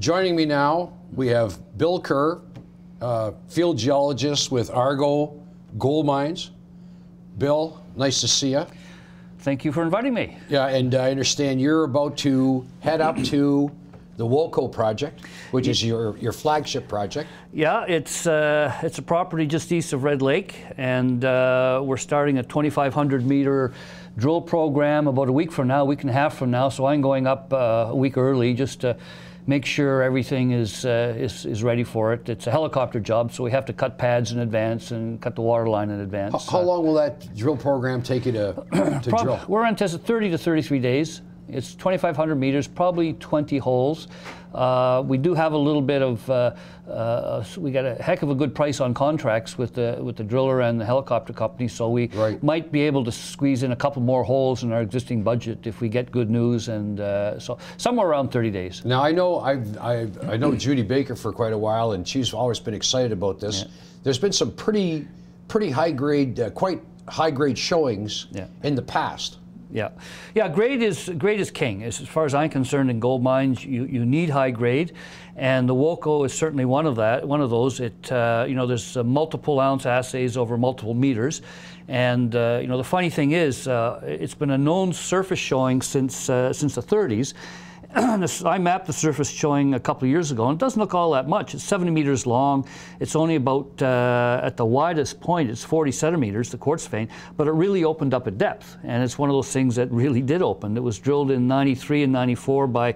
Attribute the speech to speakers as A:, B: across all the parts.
A: Joining me now, we have Bill Kerr, field geologist with Argo Gold Mines. Bill, nice to see you.
B: Thank you for inviting me.
A: Yeah, and I understand you're about to head up to the Woco project, which is your flagship project.
B: Yeah, it's a property just east of Red Lake, and we're starting a 2,500 meter drill program about a week from now, a week and a half from now. So I'm going up a week early just to make sure everything is ready for it. It's a helicopter job, so we have to cut pads in advance and cut the water line in advance.
A: How long will that drill program take you to drill?
B: We're anticipating 30 to 33 days. It's 2,500 meters, probably 20 holes. We do have a little bit of, we got a heck of a good price on contracts with the driller and the helicopter company, so we might be able to squeeze in a couple more holes in our existing budget if we get good news, and so somewhere around 30 days.
A: Now I know Judy Baker for quite a while, and she's always been excited about this. Yeah. There's been some pretty high grade, quite high grade showings in the past.
B: Yeah, grade is king. As far as I'm concerned, in gold mines, you need high grade, and the Woco is certainly one of those. It there's multiple ounce assays over multiple meters, and the funny thing is, it's been a known surface showing since the 30s. I mapped the surface showing a couple of years ago, and it doesn't look all that much. It's 70 meters long. It's only about, at the widest point, it's 40 centimeters, the quartz vein, but it really opened up at depth. And it's one of those things that really did open. It was drilled in 93 and 94 by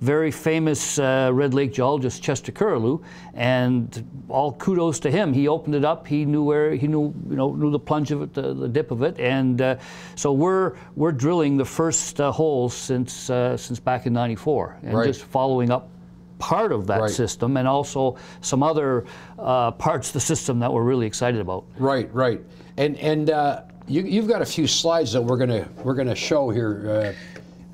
B: very famous Red Lake geologist Chester Curlew, and all kudos to him. He opened it up. He knew knew the plunge of it, the dip of it, and so we're drilling the first holes since back in '94, and just following up part of that system, and also some other parts of the system that we're really excited about.
A: Right, and you've got a few slides that we're gonna show here.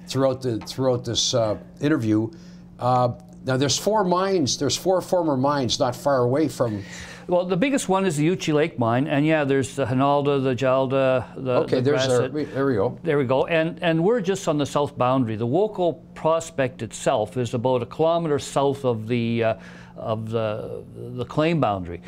A: Throughout this interview. Now there's four former mines not far away from.
B: Well, the biggest one is the Uchi Lake mine, and yeah, there's the Hinalda, the Jalda,
A: there we go.
B: There we go, and we're just on the south boundary. The Woco Prospect itself is about 1 kilometer south of the claim boundary.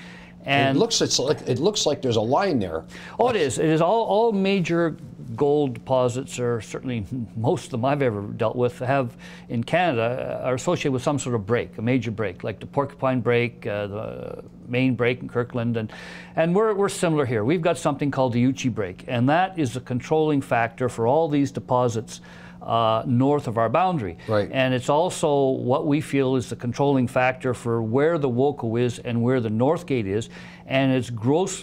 B: And
A: it looks like there's a line there.
B: Oh, it is. It is all major gold deposits, or certainly most of them I've ever dealt with, have in Canada are associated with some sort of break, a major break, like the Porcupine break, the main break in Kirkland, and we're similar here. We've got something called the Uchi break, and that is a controlling factor for all these deposits north of our boundary. And it's also what we feel is the controlling factor for where the Woco is and where the North Gate is. And it's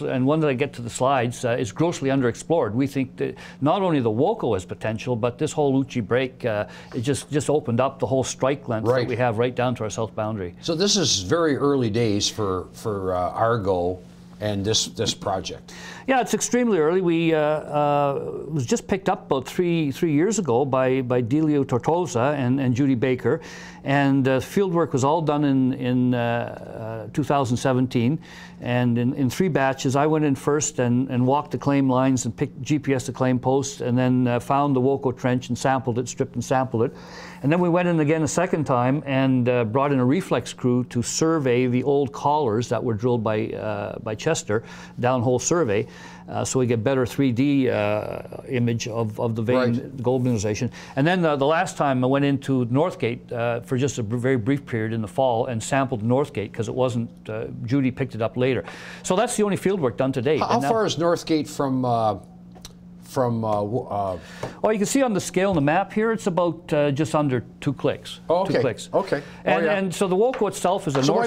B: and when I get to the slides, it's grossly underexplored. We think that not only the Woco has potential, but this whole Uchi break, it just opened up the whole strike length that we have right down to our south boundary.
A: So this is very early days for Argo and this project.
B: Yeah, it's extremely early. We was just picked up about three years ago by Delio Tortosa and Judy Baker, and field work was all done in 2017, and in 3 batches. I went in first and walked the claim lines and picked GPS the claim posts, and then found the Woco trench and sampled it, stripped and sampled it. And then we went in again a second time and brought in a reflex crew to survey the old collars that were drilled by Chester, downhole survey, so we get better 3D image of the vein, gold mineralization. And then the last time I went into Northgate for just a very brief period in the fall and sampled Northgate, because it wasn't, Judy picked it up later. So that's the only field work done to date.
A: How far is Northgate from
B: well, you can see on the scale on the map here, it's about just under 2 clicks.
A: Oh, okay.
B: 2 clicks.
A: Okay.
B: And so the Woco itself is a
A: north. So why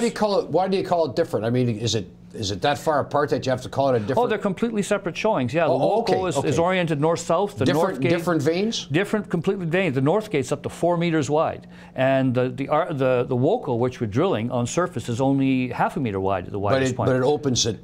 A: do you call it different? I mean, is it that far apart that you have to call it a different?
B: Oh, they're completely separate showings. Yeah, the Woco is oriented north-south. The North Gate,
A: different veins.
B: Completely veins. The North Gate's up to 4 meters wide, and the Woco, which we're drilling on surface, is only 0.5 meter wide at the widest point.
A: But it opens it.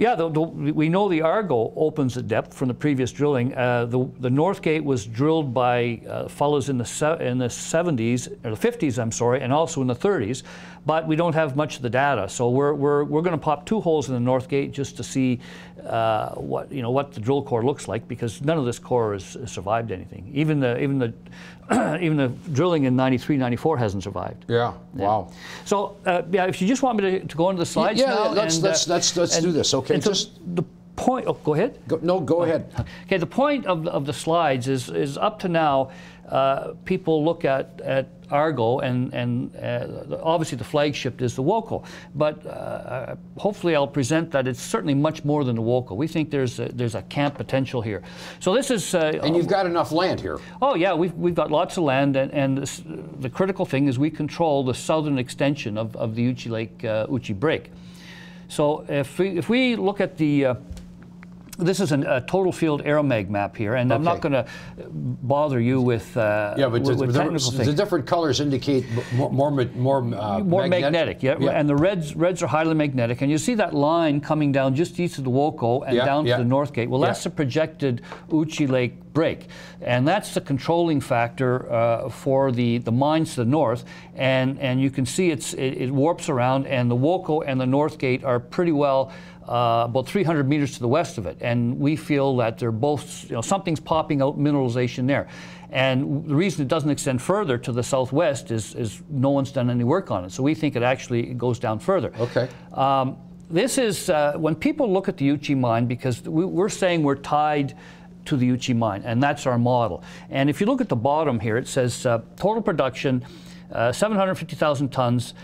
B: Yeah, we know the Argo opens at depth from the previous drilling. The North Gate was drilled by fellows in the 70s, or the 50s, I'm sorry, and also in the 30s, but we don't have much of the data. So we're going to pop 2 holes in the North Gate just to see what the drill core looks like, because none of this core has survived anything. Even the drilling in 93, 94 hasn't survived.
A: Yeah. Wow.
B: So yeah, if you just want me to go into the slides now,
A: let's do this. Okay.
B: Just the point. Oh, go ahead.
A: Go ahead.
B: Okay. The point of the slides is up to now, people look at Argo and obviously the flagship is the Woco, but hopefully I'll present that it's certainly much more than the Woco. We think there's a camp potential here. So this is
A: and you've got enough land here.
B: Oh yeah, we've got lots of land, and the critical thing is we control the southern extension of the Uchi Lake Uchi Break. So if we look at the this is a total field aeromag map here, and I'm not going to bother you with with technical things.
A: The different colors indicate more
B: magnetic. Yeah, and the reds are highly magnetic, and you see that line coming down just east of the Woco and down to the North Gate. Well, that's the projected Uchi Lake break, and that's the controlling factor for the mines to the north, and you can see it warps around, and the Woco and the North Gate are pretty well about 300 meters to the west of it, and we feel that they're both, something's popping out, mineralization there. And the reason it doesn't extend further to the southwest is no one's done any work on it. So we think it actually goes down further.
A: Okay.
B: This is, when people look at the Uchi mine, because we're saying we're tied to the Uchi mine, and that's our model. And if you look at the bottom here, it says total production, 750,000 tons,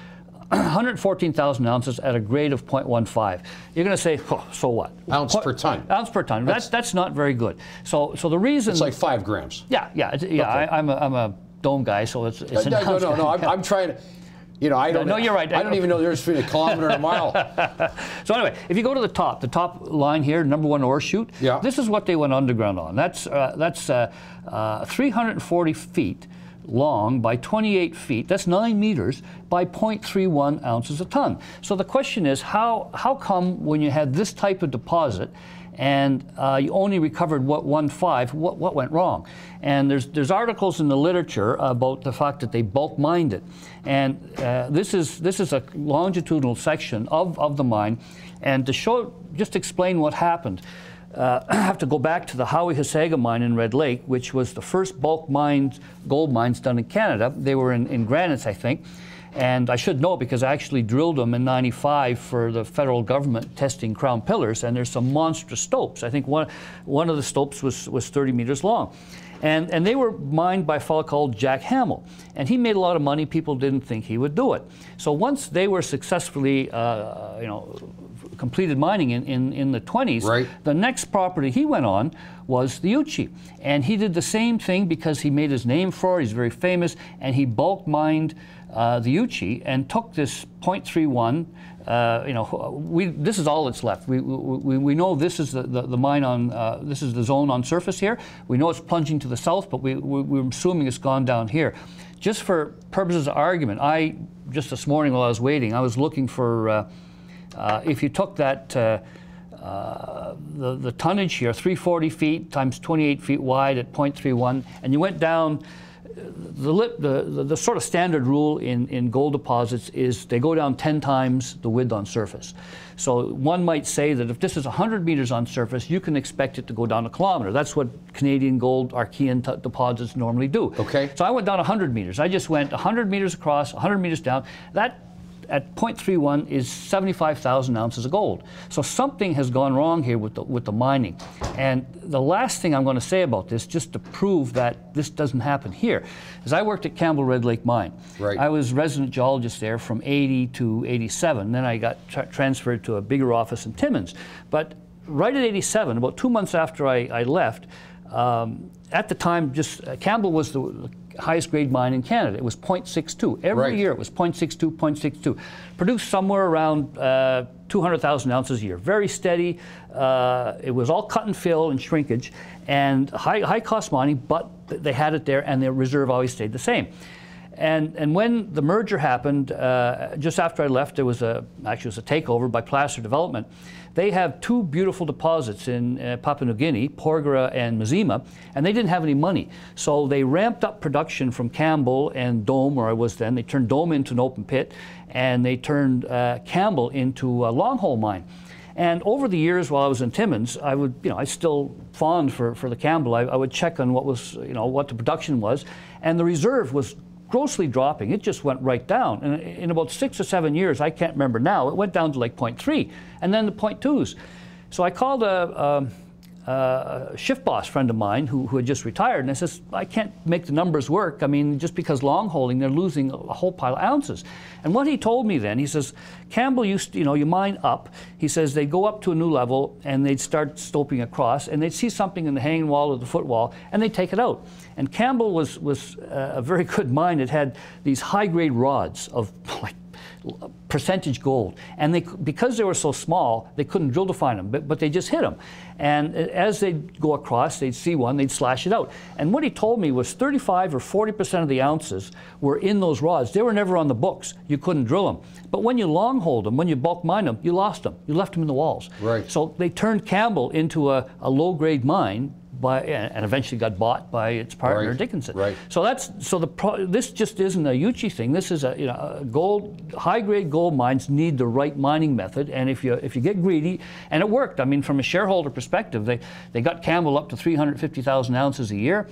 B: 114,000 ounces at a grade of 0.15. You're going to say, oh, so what?
A: Ounce per ton.
B: Ounce per ton. That's not very good. So the reason
A: it's like 5 grams.
B: Yeah. Okay. I'm a dome guy, so it's an ounce.
A: No. I'm trying to. I don't.
B: No, you're right.
A: I don't even know there's between a kilometer and a mile.
B: So anyway, if you go to the top line here, #1 ore chute. Yeah. This is what they went underground on. That's 340 feet long by 28 feet, that's 9 meters, by 0.31 ounces a ton. So the question is, how come when you had this type of deposit and you only recovered 1.15, what went wrong? And there's articles in the literature about the fact that they bulk mined it. And this is a longitudinal section of the mine, and to just explain what happened, I have to go back to the Howie-Hasaga mine in Red Lake, which was the first bulk gold mines done in Canada. They were in granites, I think. And I should know because I actually drilled them in '95 for the federal government testing crown pillars, and there's some monstrous stopes. I think one of the stopes was 30 meters long. And they were mined by a fellow called Jack Hamill. And he made a lot of money. People didn't think he would do it. So once they were successfully, completed mining in the 20s, right, the next property he went on was the Uchi. And he did the same thing because he made his name for it. He's very famous. And he bulk mined the Uchi and took this 0.31. This is all that's left. We know this is the mine on, this is the zone on surface here. We know it's plunging to the south, but we're assuming it's gone down here. Just for purposes of argument, just this morning while I was waiting, I was looking for, if you took that, the tonnage here, 340 feet times 28 feet wide at 0.31, and you went down, the sort of standard rule in gold deposits is they go down 10 times the width on surface. So one might say that if this is 100 meters on surface, you can expect it to go down a kilometer. That's what Canadian gold Archean deposits normally do. Okay. So I went down 100 meters. I just went 100 meters across, 100 meters down. That at 0.31 is 75,000 ounces of gold. So something has gone wrong here with the mining. And the last thing I'm going to say about this, just to prove that this doesn't happen here, is I worked at Campbell Red Lake Mine. Right. I was resident geologist there from 80 to 87. Then I got transferred to a bigger office in Timmins. But right at 87, about 2 months after I left, at the time, Campbell was the highest grade mine in Canada. It was 0.62. Every year it was 0.62, 0.62. Produced somewhere around 200,000 ounces a year. Very steady. It was all cut and fill and shrinkage and high cost mining, but they had it there and their reserve always stayed the same. And when the merger happened, just after I left, there was actually it was a takeover by Placer Development. They have two beautiful deposits in Papua New Guinea, Porgera and Mazima, and they didn't have any money. So they ramped up production from Campbell and Dome, where I was then. They turned Dome into an open pit, and they turned Campbell into a long hole mine. And over the years, while I was in Timmins, I would, I still fawned for the Campbell. I would check on what was, what the production was, and the reserve was grossly dropping. It just went right down. And in about 6 or 7 years, I can't remember now, it went down to like 0.3, and then the 0.2s. So I called a shift boss friend of mine who had just retired, and I says, I can't make the numbers work. I mean, just because long holding, they're losing a whole pile of ounces. And what he told me then, he says, Campbell used to, you mine up. He says they'd go up to a new level and they'd start stoping across, and they'd see something in the hanging wall or the footwall, and they'd take it out. And Campbell was a very good mine. It had these high-grade rods of like percentage gold, and because they were so small, they couldn't drill to find them, but they just hit them. And as they'd go across, they'd see one, they'd slash it out. And what he told me was 35 or 40% of the ounces were in those rods. They were never on the books. You couldn't drill them. But when you long hold them, when you bulk mine them, you lost them. You left them in the walls.
A: Right. So
B: they turned Campbell into a low-grade mine, and eventually got bought by its partner,
A: right.
B: Dickinson.
A: Right.
B: So this just isn't a Uchi thing. This is a high-grade gold mines need the right mining method, and if you get greedy, and it worked. I mean, from a shareholder perspective, they got Campbell up to 350,000 ounces a year,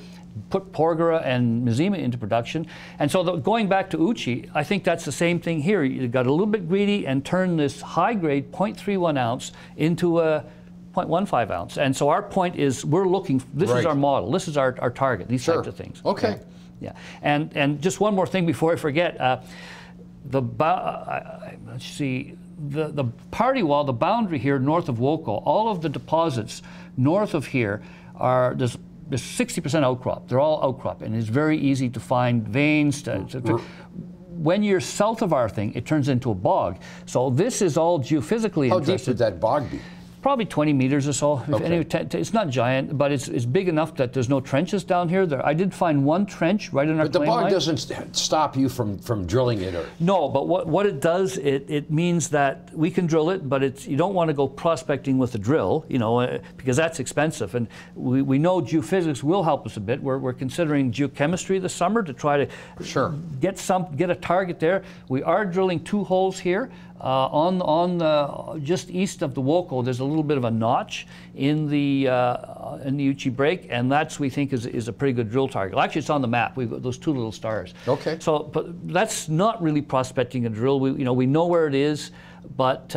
B: put Porgera and Mazima into production, and so going back to Uchi, I think that's the same thing here. You got a little bit greedy and turned this high-grade 0.31 ounce into a 0.15 ounce. And so our point is we're looking, this is our model, this is our target, these types of things.
A: Okay.
B: Yeah. And just one more thing before I forget, let's see, the party wall, the boundary here north of Woco, all of the deposits north of here there's 60% outcrop. They're all outcrop, and it's very easy to find veins. When you're south of our thing, it turns into a bog. So this is all geophysically
A: How
B: interesting.
A: deep would that bog be?
B: Probably 20 meters or so.
A: Okay.
B: Anyway, it's not giant, but it's big enough that there's no trenches down here. I did find one trench right in our claim line.
A: But the bog doesn't stop you from drilling it, or?
B: No, but what it does, it means that we can drill it, but you don't want to go prospecting with a drill, because that's expensive. And we know geophysics will help us a bit. We're considering geochemistry this summer to try to get a target there. We are drilling 2 holes here. Just east of the Woco, there's a little bit of a notch in the Uchi break, and that's, we think, is a pretty good drill target. Well, actually, it's on the map. We've got those 2 little stars.
A: Okay.
B: So, but that's not really prospecting a drill. We know where it is, but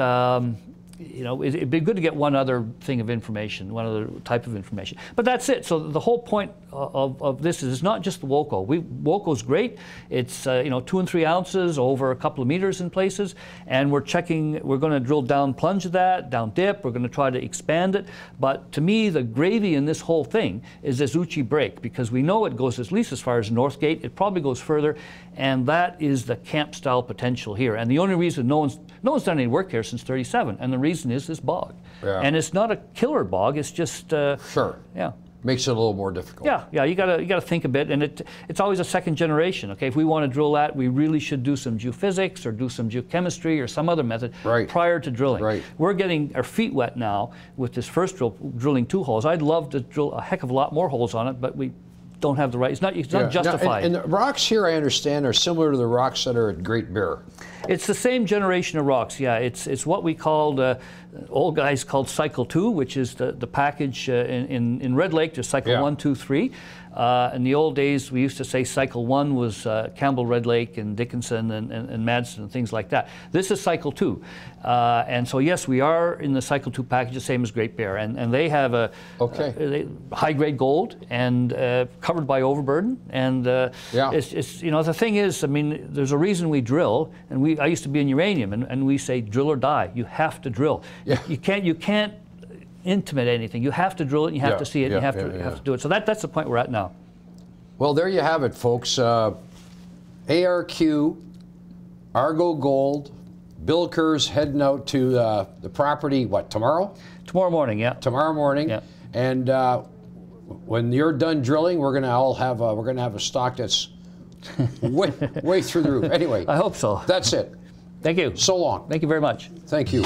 B: it'd be good to get one other thing of information, one other type of information. But that's it. So the whole point of this is it's not just the Woco. Woco's great. It's 2 and 3 ounces over a couple of meters in places, and we're going to drill down plunge of that, down dip. We're going to try to expand it. But to me, the gravy in this whole thing is this Uchi break, because we know it goes at least as far as Northgate. It probably goes further, and that is the camp style potential here. And the only reason no one's done any work here since '37, and the reason is this bog. Yeah. And it's not a killer bog. It's just yeah.
A: Makes it a little more difficult.
B: Yeah. You gotta think a bit, and it's always a second generation. Okay, if we want to drill that, we really should do some geophysics or do some geochemistry or some other method prior to drilling.
A: Right.
B: We're getting our feet wet now with this first drilling 2 holes. I'd love to drill a heck of a lot more holes on it, but we don't have the right. It's not justified.
A: Now, and the rocks here, I understand, are similar to the rocks that are at Great Bear.
B: It's the same generation of rocks. Yeah, it's what we called old guys called cycle 2, which is the package in Red Lake. There's cycle 1, 2, 3. In the old days, we used to say cycle 1 was Campbell, Red Lake, and Dickinson, and Madison, and things like that. This is cycle 2. And so, yes, we are in the cycle 2 package, the same as Great Bear. And they have a high-grade gold and covered by overburden. And it's the thing is, I mean, there's a reason we drill. And I used to be in uranium, and we say drill or die. You have to drill.
A: Yeah.
B: You can't intimate anything. You have to drill it, and you have to see it, and you have to do it. So that's the point we're at now.
A: Well, there you have it, folks. ARQ, Argo Gold, Bill Kerr's heading out to the property, tomorrow?
B: Tomorrow morning, yeah.
A: Tomorrow morning.
B: Yeah.
A: And when you're done drilling, we're going to have a stock that's way through the roof. Anyway,
B: I hope so.
A: that's it.
B: Thank you.
A: So long.
B: Thank you very much.
A: Thank you.